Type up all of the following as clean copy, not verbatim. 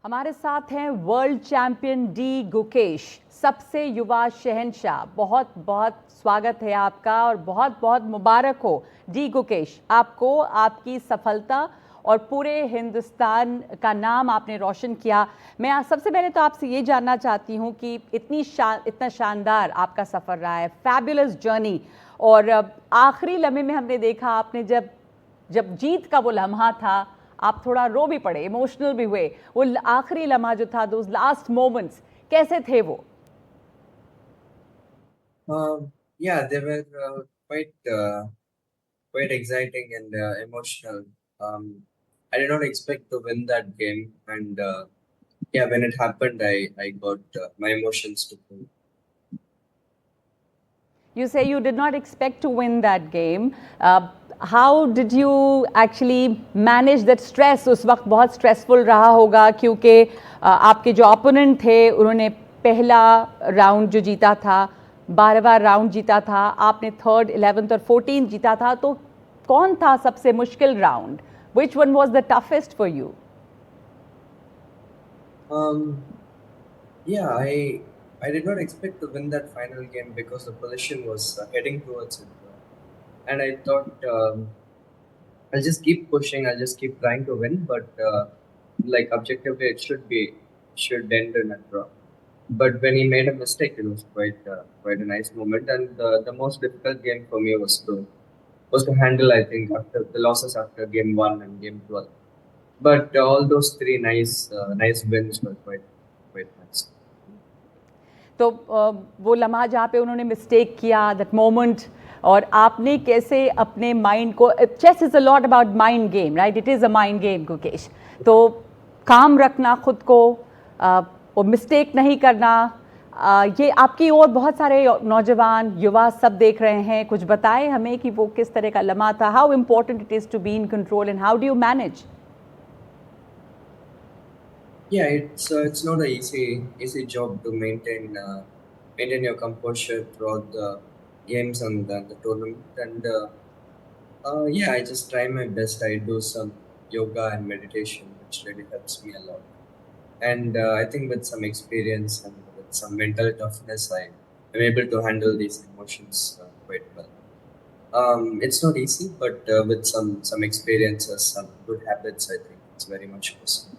हमारे साथ हैं वर्ल्ड चैंपियन डी गुकेश, सबसे युवा शहंशाह। बहुत बहुत स्वागत है आपका और बहुत बहुत मुबारक हो डी गुकेश आपको, आपकी सफलता और पूरे हिंदुस्तान का नाम आपने रोशन किया। मैं आज सबसे पहले तो आपसे ये जानना चाहती हूँ कि इतना शानदार आपका सफ़र रहा है, फैबुलस जर्नी। और आखिरी लम्हे में हमने देखा आपने जब जब जीत का वो लम्हा था, आप थोड़ा रो भी पड़े, इमोशनल भी हुए। वो आखिरी लम्हा जो था, दोज लास्ट मोमेंट्स कैसे थे वो? Yeah, they were quite exciting and emotional. I did not expect to win that game, and yeah, when it happened, I got my emotions to full. You say you did not expect to win that game. How did you actually manage that stress? उस वक्त बहुत stressful रहा होगा क्योंकि आपके जो opponent थे उन्होंने पहला राउंड जो जीता था, 12वां राउंड जीता था, आपने 3rd, 11th और 14th जीता था। तो कौन था सबसे मुश्किल round? Which one was the toughest for you? Um, yeah, I did not expect to win that final game because the position was heading towards it, and I thought I'll just keep pushing, I'll just keep trying to win, but like objectively, should end in a draw. But when he made a mistake, it was quite a nice moment. And the most difficult game for me was to handle. I think after the losses after game 1 and game 12. But all those three nice wins were quite nice. तो वो लम्हा जहाँ पे उन्होंने mistake किया, that moment, और आपने कैसे अपने माइंड को, chess is a lot about mind game, right? It is a mind game Gukesh. तो काम रखना खुद को और मिस्टेक नहीं करना, ये आपकी और बहुत सारे नौजवान युवा सब देख रहे हैं। कुछ बताएं हमें कि वो किस तरह का लम्हा था, how important it is to be in control and how do you manage? Yeah, it's not an easy job to maintain your composure throughout the games and the tournament. And yeah, I just try my best. I do some yoga and meditation, which really helps me a lot. And I think with some experience and with some mental toughness, I am able to handle these emotions quite well. It's not easy, but with some experiences, some good habits, I think it's very much possible.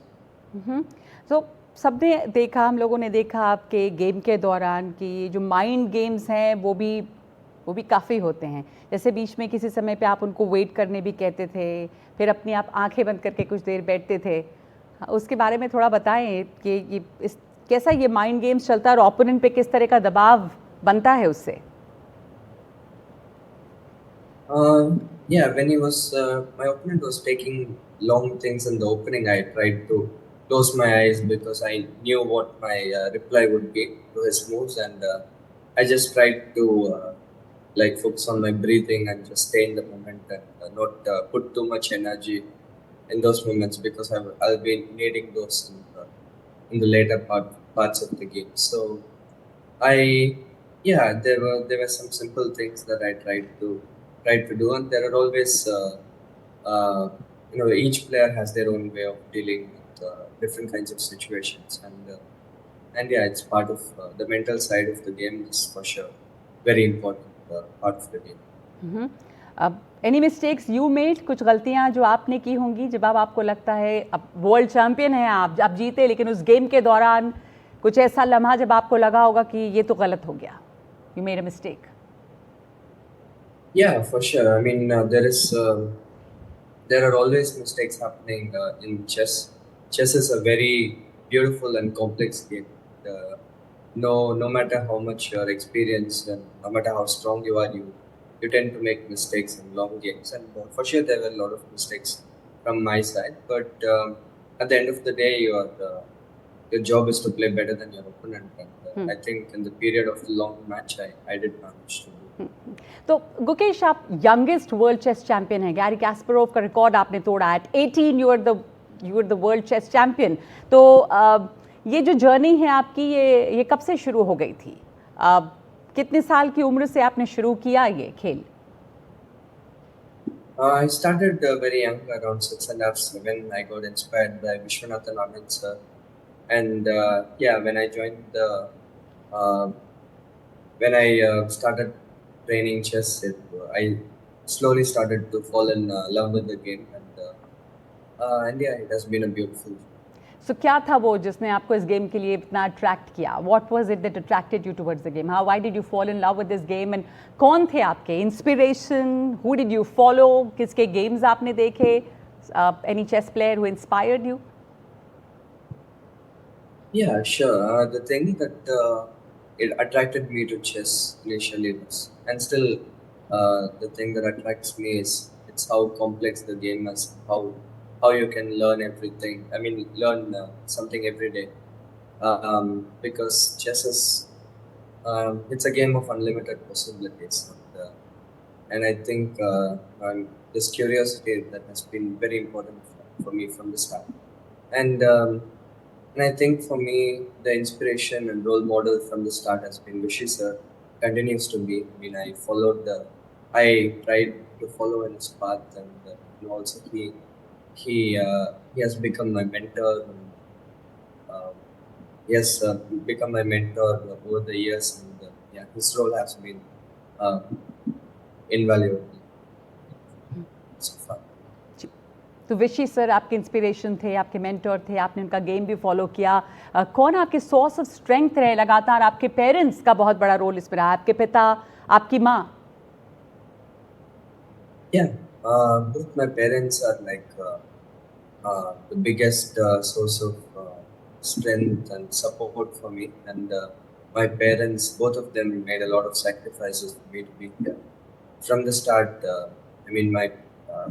तो सबने देखा, हम लोगों ने देखा आपके game के दौरान कि जो माइंड गेम्स हैं वो भी काफ़ी होते हैं। जैसे बीच में किसी समय पे आप उनको वेट करने भी कहते थे, फिर अपनी आप आंखें बंद करके कुछ देर बैठते थे। उसके बारे में थोड़ा बताएं कि कैसा ये माइंड गेम्स चलता है और ओपोनेंट पे किस तरह का दबाव बनता है उससे? Yeah, when my opponent was taking long things in the opening, I tried to close my eyes because I knew what my reply would be to his moves, and I just tried to like focus on my breathing and just stay in the moment and not put too much energy in those moments because I'll be needing those in the later parts of the game. So I yeah, there were some simple things that I tried to do, and there are always each player has their own way of dealing with different kinds of situations, and yeah, it's part of the mental side of the game is for sure very important part of the game. अब any mistakes you made, कुछ गलतियां जो आपने की होंगी जब आपको लगता है, अब वर्ल्ड चैंपियन हैं आप जीते, लेकिन उस गेम के दौरान कुछ ऐसा लम्हा जब आपको लगा होगा कि ये तो गलत हो गया, you made a mistake? Yeah, for sure. I mean, there are always mistakes happening in chess. Chess is a very beautiful and complex game. No matter how much you're experienced and no matter how strong you are, you tend to make mistakes in long games. And for sure, there were a lot of mistakes from my side. But at the end of the day, your job is to play better than your opponent. And I think in the period of the long match, I did manage to do. तो गुकेश, आप youngest world chess champion हैं। Garry Kasparov का record आपने तोड़ा। At 18 you are the world chess champion. तो ये जो journey है आपकी, ये कब से शुरू हो गई थी? कितने साल की उम्र से आपने शुरू किया ये खेल? I started very young, around 6.5, 7. I got inspired by Vishwanathan Anand sir, And yeah, when I joined the uh, when I started training chess, I slowly started to fall in love with the game, and yeah, it has been a beautiful. सो क्या था वो जिसने आपको इस game के लिए इतना attract किया? What was it that attracted you towards the game? How why did you fall in love with this game एंड कौन थे आपके inspiration? Who did you follow? किसके गेम्स आपने देखे? Any chess player who inspired you? Yeah, sure. The thing that it attracted me to chess initially was, and still, the thing that attracts me is it's how complex the game is, how you can learn everything. I mean, learn something every day. Because chess is it's a game of unlimited possibilities, and I think this curiosity that has been very important for me from the start. And and I think for me, the inspiration and role model from the start has been Vishy sir. Continues to be. I mean, I tried to follow in his path, and also he has become my mentor. And, he has become my mentor over the years, and yeah, his role has been uh, invaluable so far. जी। तो विशी sir आपके inspiration थे, आपके mentor थे, आपने उनका game भी follow किया। कौन आपके सोर्स ऑफ स्ट्रेंथ रहे लगातार? आपके पेरेंट्स का बहुत बड़ा रोल इसमें रहा, आपके पिता, आपकी माँ? Yeah, both my parents are like the biggest source of strength and support for me. And my parents, both of them, made a lot of sacrifices for me to be here. From the start, I mean, my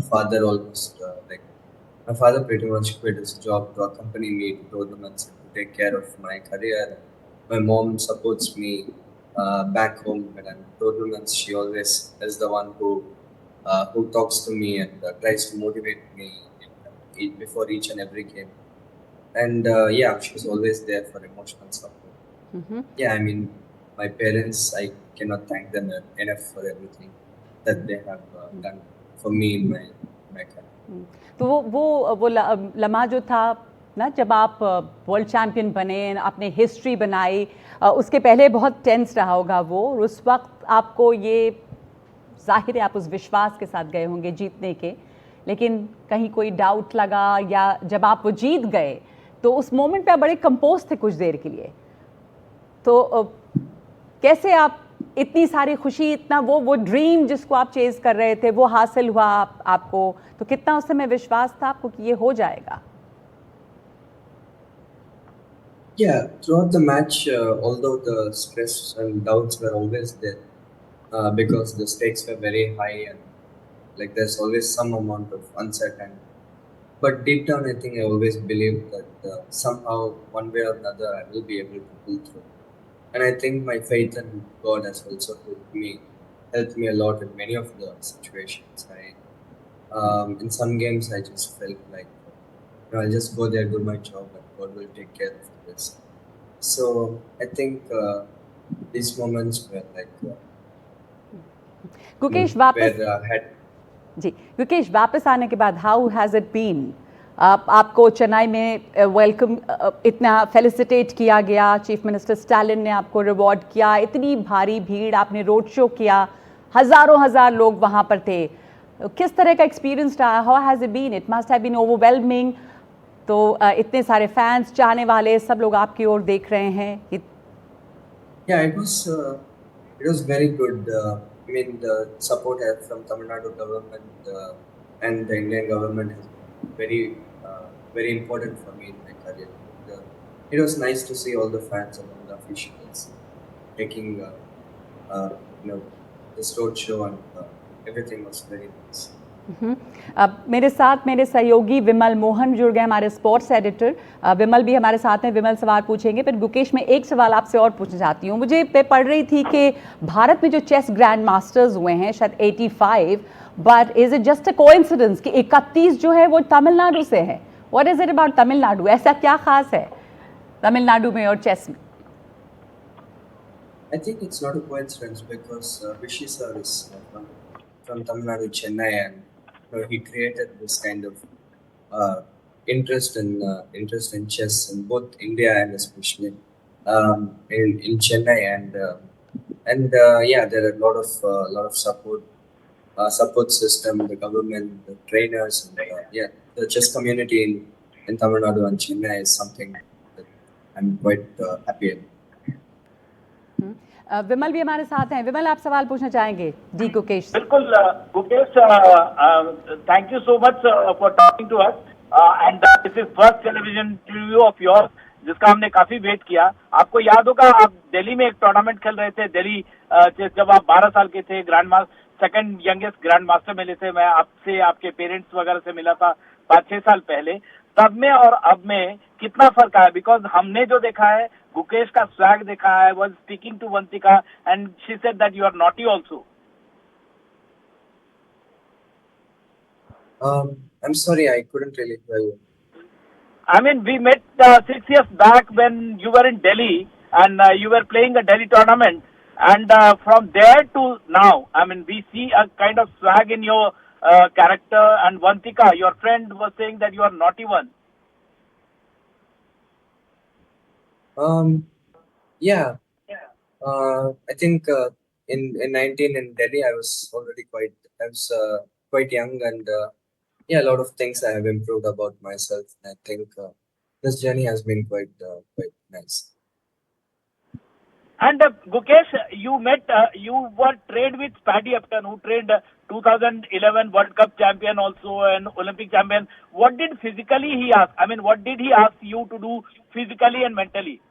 father almost like my father pretty much quit his job to accompany me to tournaments and to take care of my career. My mom supports me back home when I'm at tournaments. She always is the one who talks to me and tries to motivate me before each and every game. And yeah, she's always there for emotional support. Yeah, I mean, my parents, I cannot thank them enough for everything that they have done for me in my career. तो वो लम्हा जो था ना, जब आप world champion बने, आपने हिस्ट्री बनाई, उसके पहले बहुत टेंस रहा होगा वो, और उस वक्त आपको ये जाहिर है आप उस विश्वास के साथ गए होंगे जीतने के, लेकिन कहीं कोई डाउट लगा, या जब आप वो जीत गए तो उस मोमेंट पे आप बड़े कंपोज थे कुछ देर के लिए, तो कैसे आप इतनी सारी खुशी, इतना वो ड्रीम जिसको आप चेज कर रहे थे वो हासिल हुआ आपको, तो कितना उस समय विश्वास था आपको कि ये हो जाएगा? Yeah, throughout the match, although the stress and doubts were always there, because the stakes were very high and like there's always some amount of uncertainty. But deep down, I think I always believed that somehow, one way or another, I will be able to pull through. And I think my faith in God has also helped me a lot in many of the situations. In some games, I just felt like, I'll just go there, do my job, and God will take care of this. So I think these moments were like, Gukesh वापस had जी, गुकेश वापस आने के बाद how has it been? आपको चेन्नई में welcome, इतना felicitate किया गया, चीफ मिनिस्टर स्टालिन ने आपको रिवॉर्ड किया, इतनी भारी भीड़, आपने रोड शो किया, हज़ार लोग वहाँ पर थे, किस तरह का एक्सपीरियंस रहा? How has it been? It must have been overwhelming. तो इतने सारे फैंस, चाहने वाले, सब लोग आपकी ओर देख रहे हैं। Yeah, it was very good. I mean, the support from Tamil Nadu government and the Indian government has been very important for me in my career. It was nice to see all the fans and all the officials taking, this road show, and everything was very nice. अब मेरे साथ मेरे सहयोगी विमल मोहन जुड़ गए, हमारे sports editor. विमल भी हमारे साथ हैं, विमल सवाल पूछेंगे। पर गुकेश, मैं एक सवाल आपसे और पूछना चाहती हूँ। मुझे मैं पढ़ रही थी कि भारत में जो चेस ग्रैंड मास्टर्स हुए हैं शायद 85, but is it just a coincidence कि 31 जो है वो तमिलनाडु से है? What is it about Tamil Nadu? ऐसा क्या खास है तमिलनाडु में और चेस में? I think it's not a coincidence because Vishy sir is from Tamil Nadu, Chennai, and he created this kind of interest in chess in both India and especially in Chennai and yeah, there are a lot of support system, the government, the trainers, and yeah, the chess community in Tamil Nadu and Chennai is something that I'm quite happy about. विमल भी हमारे साथ हैं. विमल, आप सवाल पूछना चाहेंगे D Gukesh से? बिल्कुल Gukesh, thank you so much for talking to us and this is first television interview of yours जिसका हमने काफी वेट किया. आपको याद होगा आप दिल्ली में एक टूर्नामेंट खेल रहे थे, दिल्ली जब आप 12 साल के थे, grand master second youngest grand master मिले थे. मैं आपसे आपके पेरेंट्स वगैरह से मिला था 5-6 साल पहले. तब में और अब में कितना फर्क आया? बिकॉज हमने जो देखा है, गुकेश का स्वैग देखा है, was speaking to Vantika and she said that you are naughty also. I'm sorry, I couldn't really hear you. I mean, we met 6 years back when you were in Delhi and you were playing a Delhi tournament. And from there to now, I mean, we see a kind of swag in your character. And Vantika, your friend, was saying that you are naughty one. Yeah, I think in 19 in Delhi, I was quite young, and yeah, a lot of things I have improved about myself. And I think this journey has been quite nice. And Gukesh, you were trained with Paddy Upton, who trained 2011 World Cup champion also and Olympic champion. What did physically he ask? I mean, what did he ask you to do physically and mentally?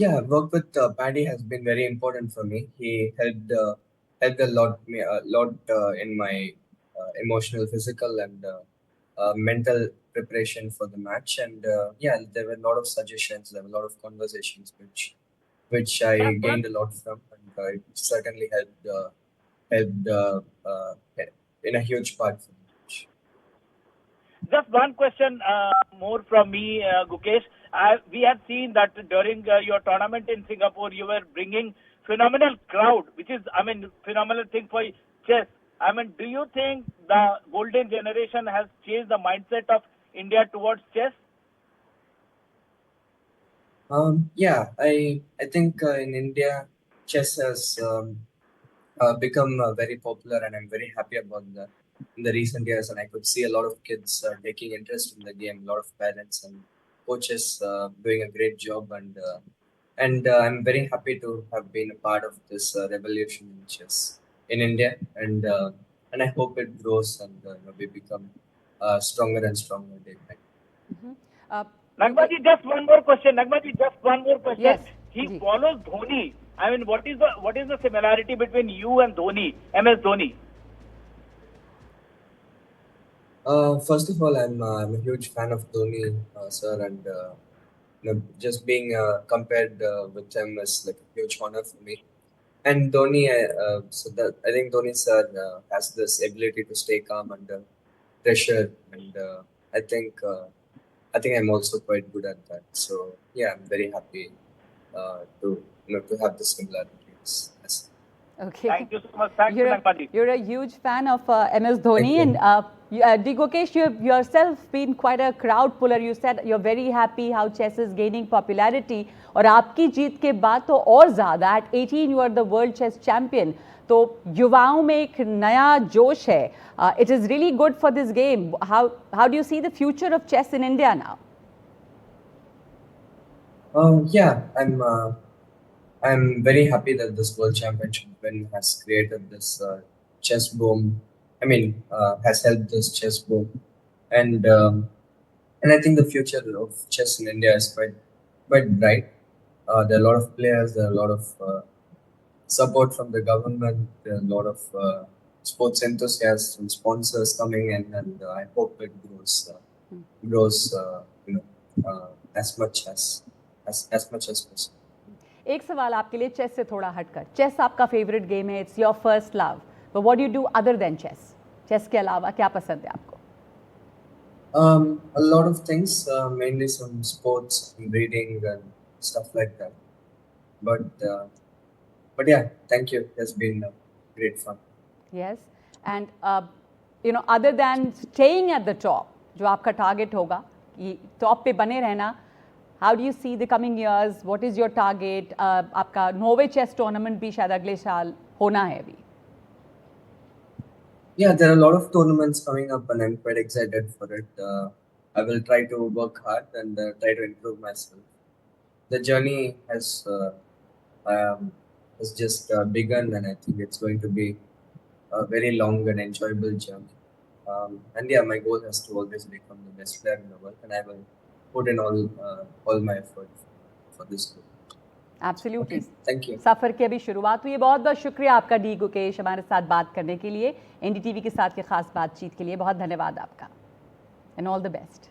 Yeah, work with Paddy has been very important for me. He helped a lot in my emotional, physical, and mental preparation for the match. And yeah, there were a lot of suggestions, there were a lot of conversations which I gained a lot from, and it certainly helped in a huge part for me. Just one question more from me, Gukesh. We have seen that during your tournament in Singapore, you were bringing phenomenal crowd, which is, I mean, phenomenal thing for chess. I mean, do you think the golden generation has changed the mindset of India towards chess? Yeah, I think in India, chess has become very popular, and I'm very happy about that in the recent years. And I could see a lot of kids taking interest in the game, a lot of parents and coaches doing a great job, and I'm very happy to have been a part of this revolution in chess in India, and I hope it grows and we become stronger and stronger day by day. Nagmaji, just one more question. Nagmaji, just one more question. Yes. He Ji. follows Dhoni. I mean, what is the similarity between you and Dhoni, MS Dhoni? First of all, I'm a huge fan of Dhoni, sir, and just being compared with him is like a huge honor for me. And Dhoni, so that I think Dhoni sir has this ability to stay calm under pressure, and I think I'm also quite good at that. So yeah, I'm very happy to have this similarities. Yes. Okay. Thank you so much. Thank you, Nagmaji. You're a huge fan of MS Dhoni, Thank you. and D. Gukesh, you have yourself been quite a crowd puller. You said you're very happy how chess is gaining popularity. और आपकी जीत के बाद तो और ज़्यादा. At 18, you are the world chess champion. तो युवाओं में एक नया जोश है. It is really good for this game. How do you see the future of chess in India now? Yeah, I'm very happy that this World Championship win has created this chess boom. I mean, has helped this chess boom, and I think the future of chess in India is quite bright. There are a lot of players. There are a lot of support from the government. There are a lot of sports enthusiasts and sponsors coming in, and I hope it grows as much as possible. एक सवाल आपके लिए chess से थोड़ा हटकर. Chess आपका favourite game है. It's your first love. But what do you do other than chess? Chess के अलावा क्या पसंद है आपको? A lot of things, mainly some sports, reading, and stuff like that. But yeah, thank you. It's been great fun. Yes. And you know other than staying at the top, जो आपका target होगा कि top पे बने रहना, how do you see the coming years, what is your target? आपका Norway chess tournament भी शायद अगले साल होना है अभी. Yeah, there are a lot of tournaments coming up, and I'm quite excited for it. I will try to work hard and try to improve myself. The journey has just begun, and I think it's going to be a very long and enjoyable journey. And yeah, my goal has to always become the best player in the world, and I will put in all my effort for this goal. Absolutely. Thank you. सफ़र की अभी शुरुआत हुई है. बहुत बहुत शुक्रिया आपका D Gukesh, हमारे साथ बात करने के लिए, एनडीटीवी के साथ की खास बातचीत के लिए बहुत धन्यवाद आपका, एंड ऑल द बेस्ट.